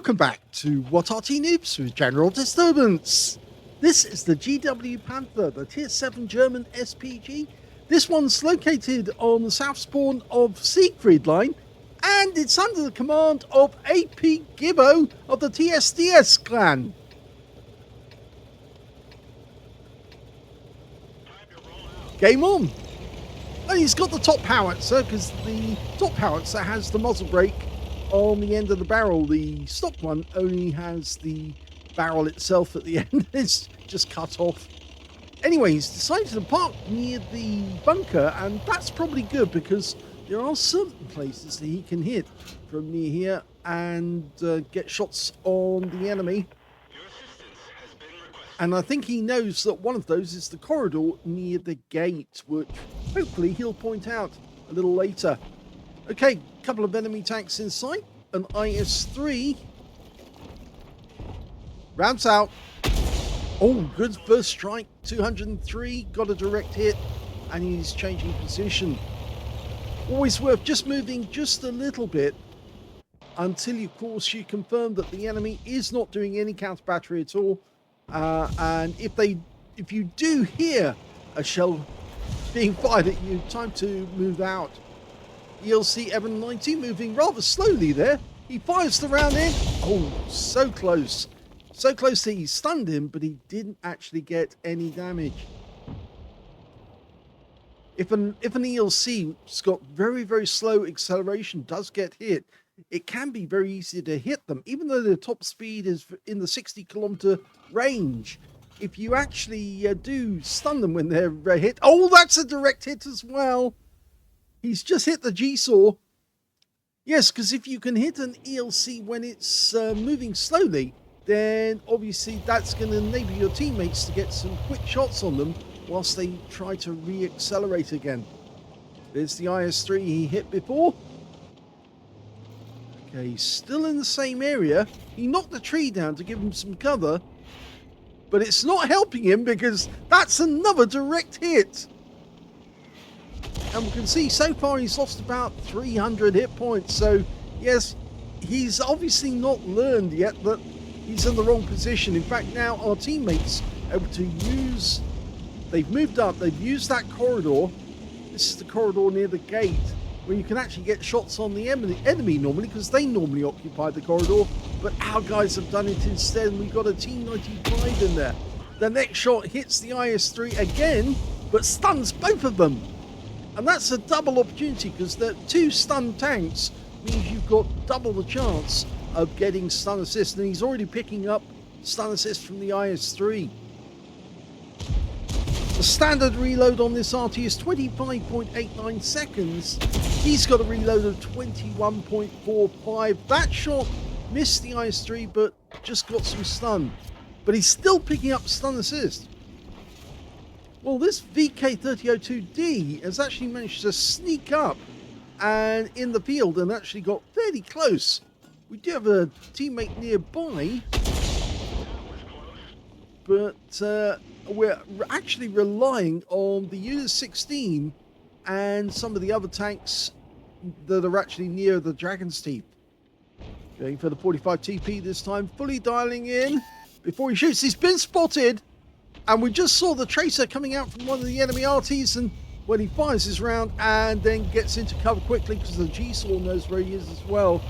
Welcome back to What Arty Noobs with General Disturbance. This is the GW Panther, the Tier 7 German SPG. This one's located on the south spawn of Siegfried Line, and it's under the command of apgibbo of the TSDS clan. Game on! And he's got the top howitzer, because the top howitzer has the muzzle brake on the end of the barrel. The stock one only has the barrel itself at the end. It's just cut off. Anyway, he's decided to park near the bunker, and that's probably good because there are certain places that he can hit from near here and get shots on the enemy. And I think he knows that one of those is the corridor near the gate, which hopefully he'll point out a little later. Okay, couple of enemy tanks in sight. An IS-3. Rounds out. Oh, good first strike. 203. Got a direct hit. And he's changing position. Always worth just moving just a little bit until, of course, you confirm that the enemy is not doing any counter battery at all. And if you do hear a shell being fired at you, time to move out. ELC Evan 90 moving rather slowly there. He fires the round in. Oh, so close. So close that he stunned him, but he didn't actually get any damage. If an ELC's got very, very slow acceleration, does get hit, it can be very easy to hit them, even though their top speed is in the 60-kilometer range. If you actually do stun them when they're hit... Oh, that's a direct hit as well. He's just hit the G-Saw. Yes, because if you can hit an ELC when it's moving slowly, then obviously that's going to enable your teammates to get some quick shots on them whilst they try to re-accelerate again. There's the IS-3 he hit before. Okay, he's still in the same area. He knocked the tree down to give him some cover, but it's not helping him because that's another direct hit. And we can see so far he's lost about 300 hit points. So, yes, he's obviously not learned yet that he's in the wrong position. In fact, now our teammates are able to use... They've moved up. They've used that corridor. This is the corridor near the gate where you can actually get shots on the enemy normally because they normally occupy the corridor. But our guys have done it instead, and we've got a T-95 in there. The next shot hits the IS-3 again, but stuns both of them. And that's a double opportunity because the two stunned tanks means you've got double the chance of getting stun assist. And he's already picking up stun assist from the IS-3. The standard reload on this Arty is 25.89 seconds. He's got a reload of 21.45. That shot missed the IS-3 but just got some stun. But he's still picking up stun assist. Well, this VK3002D has actually managed to sneak up and in the field and actually got fairly close. We do have a teammate nearby, but we're actually relying on the US-16 and some of the other tanks that are actually near the Dragon's Teeth. Going for the 45 TP this time, fully dialing in before he shoots. He's been spotted. And we just saw the tracer coming out from one of the enemy Arties, and when he fires his round and then gets into cover quickly because the G-Saw knows where he is as well.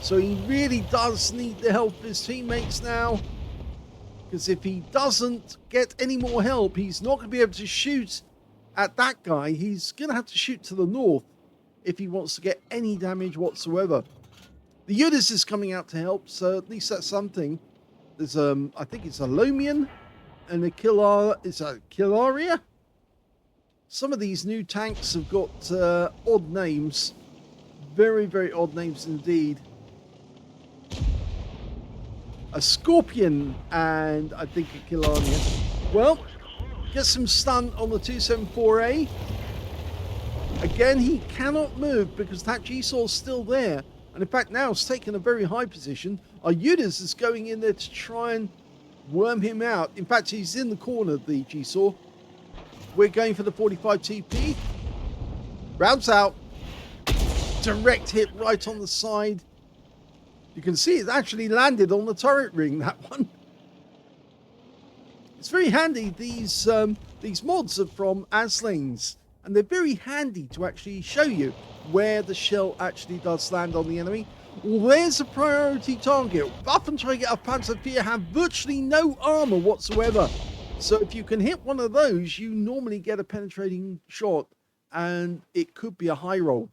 So he really does need the help of his teammates now, because if he doesn't get any more help, he's not going to be able to shoot at that guy. He's going to have to shoot to the north if he wants to get any damage whatsoever. The Udis is coming out to help, so at least that's something. There's I think it's a Lomian and a Kilaria. Some of these new tanks have got odd names. Very, very odd names indeed. A Scorpion and I think a Kilaria. Well, get some stun on the 274A. Again, he cannot move because that G-Saw is still there. And in fact, now it's taken a very high position. Our Udis is going in there to try and worm him out. In fact, he's in the corner, the G-Saw. We're going for the 45 TP. Rounds out. Direct hit right on the side. You can see it actually landed on the turret ring, that one. It's very handy. These mods are from Aslains, and they're very handy to actually show you where the shell actually does land on the enemy. Well, there's a priority target. Waffenträger of Panzer IV have virtually no armor whatsoever. So if you can hit one of those, you normally get a penetrating shot, and it could be a high roll.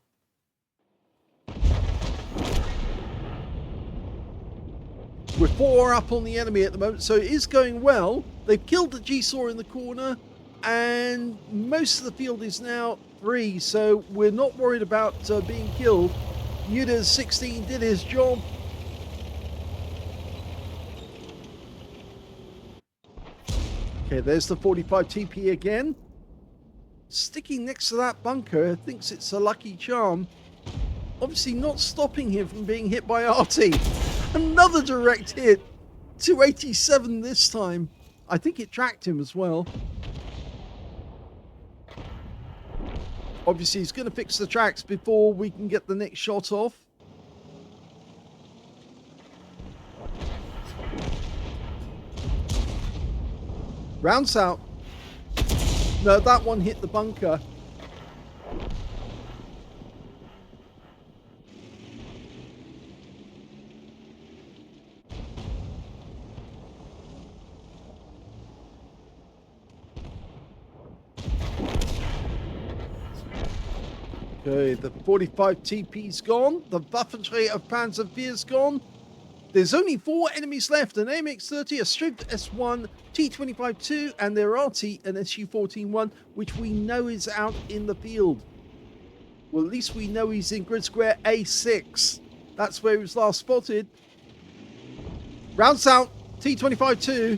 We're 4 up on the enemy at the moment, so it is going well. They've killed the G-Saw in the corner, and most of the field is now free, so we're not worried about being killed. Udas 16 did his job. Okay, there's the 45 TP again. Sticking next to that bunker, thinks it's a lucky charm. Obviously not stopping him from being hit by Arty. Another direct hit. 287 this time. I think it tracked him as well. Obviously, he's going to fix the tracks before we can get the next shot off. Rounds out. No, that one hit the bunker. Okay, the 45 TP's gone. The Waffenträger of Panzer IV's gone. There's only 4 enemies left: an AMX-30, a Striv S1, T25-2, and their Arty, an SU-14-1, which we know is out in the field. Well, at least we know he's in grid square A6. That's where he was last spotted. Rounds out, T25-2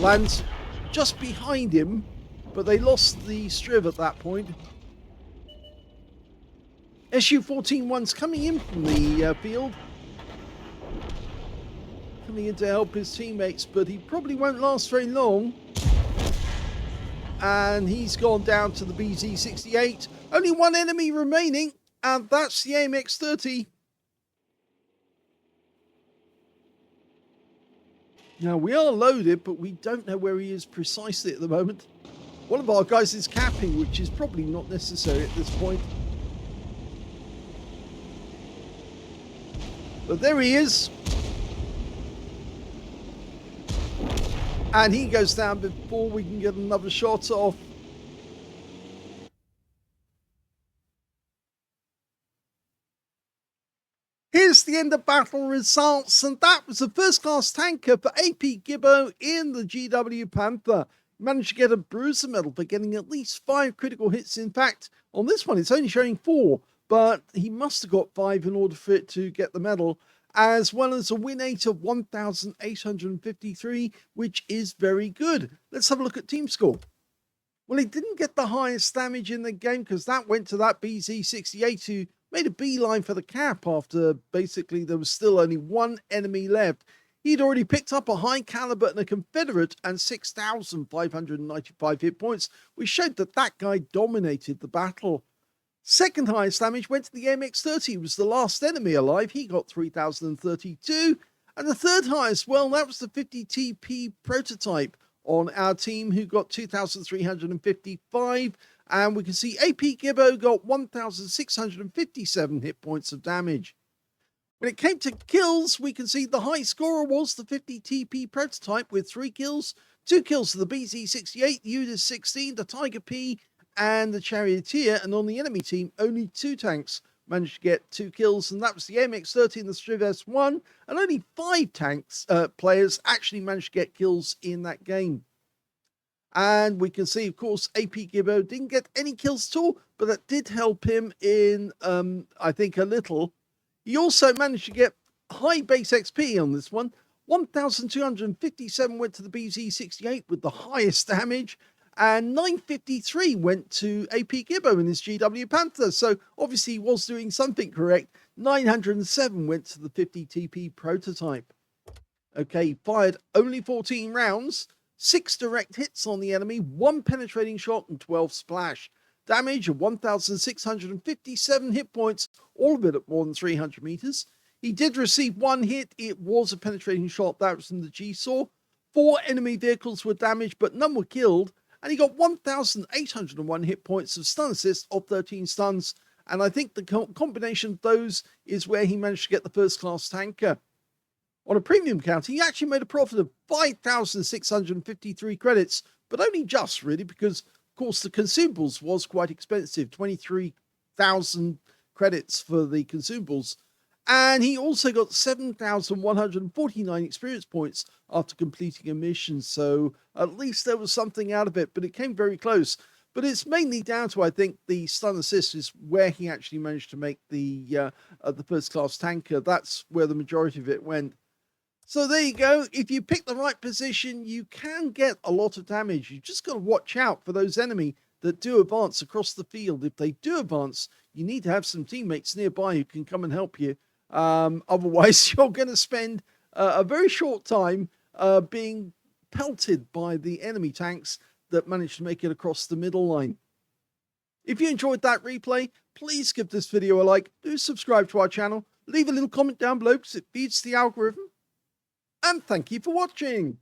lands just behind him, but they lost the Striv at that point. SU-14-1's coming in from the field. Coming in to help his teammates, but he probably won't last very long. And he's gone down to the BZ-68. Only 1 enemy remaining, and that's the AMX-30. Now, we are loaded, but we don't know where he is precisely at the moment. One of our guys is capping, which is probably not necessary at this point. But there he is. And he goes down before we can get another shot off. Here's the end of battle results, and that was the first class tanker for apgibbo in the GW Panther. Managed to get a bruiser medal for getting at least 5 critical hits. In fact, on this one it's only showing 4, but he must have got 5 in order for it to get the medal, as well as a win rate of 1,853, which is very good. Let's have a look at team score. Well, he didn't get the highest damage in the game because that went to that BZ-68, who made a beeline for the cap after basically there was still only 1 enemy left. He'd already picked up a high caliber and a Confederate and 6,595 hit points, which showed that that guy dominated the battle. Second highest damage went to the MX-30, who was the last enemy alive. He got 3,032. And the third highest, well, that was the 50 TP prototype on our team, who got 2,355. And we can see apgibbo got 1,657 hit points of damage. When it came to kills, we can see the high scorer was the 50 TP prototype with 3 kills. 2 kills to the BZ-68, the Udas 16, the Tiger P, and the Charioteer. And on the enemy team, only 2 tanks managed to get 2 kills, and that was the MX-30 and the Striv S1. And only 5 tanks players actually managed to get kills in that game. And we can see, of course, apgibbo didn't get any kills at all, but that did help him in, I think, a little. He also managed to get high base XP on this one. 1,257 went to the BZ-68 with the highest damage, and 953 went to apgibbo in his GW Panther. So obviously he was doing something correct. 907 went to the 50 TP prototype. Okay, he fired only 14 rounds, 6 direct hits on the enemy, 1 penetrating shot, and 12 splash. Damage of 1,657 hit points, all of it at more than 300 meters. He did receive one hit. It was a penetrating shot. That was from the G-Saw. 4 enemy vehicles were damaged, but none were killed. And he got 1,801 hit points of stun assist of 13 stuns. And I think the combination of those is where he managed to get the first class tanker. On a premium count, he actually made a profit of 5,653 credits, but only just really, because of course the consumables was quite expensive, 23,000 credits for the consumables. And he also got 7,149 experience points after completing a mission. So at least there was something out of it, but it came very close. But it's mainly down to, I think, the stun assist is where he actually managed to make the first class tanker. That's where the majority of it went. So there you go. If you pick the right position, you can get a lot of damage. You just got to watch out for those enemy that do advance across the field. If they do advance, you need to have some teammates nearby who can come and help you. Otherwise, you're going to spend a very short time being pelted by the enemy tanks that managed to make it across the middle line. If you enjoyed that replay, please give this video a like. Do subscribe to our channel. Leave a little comment down below because it feeds the algorithm. And thank you for watching.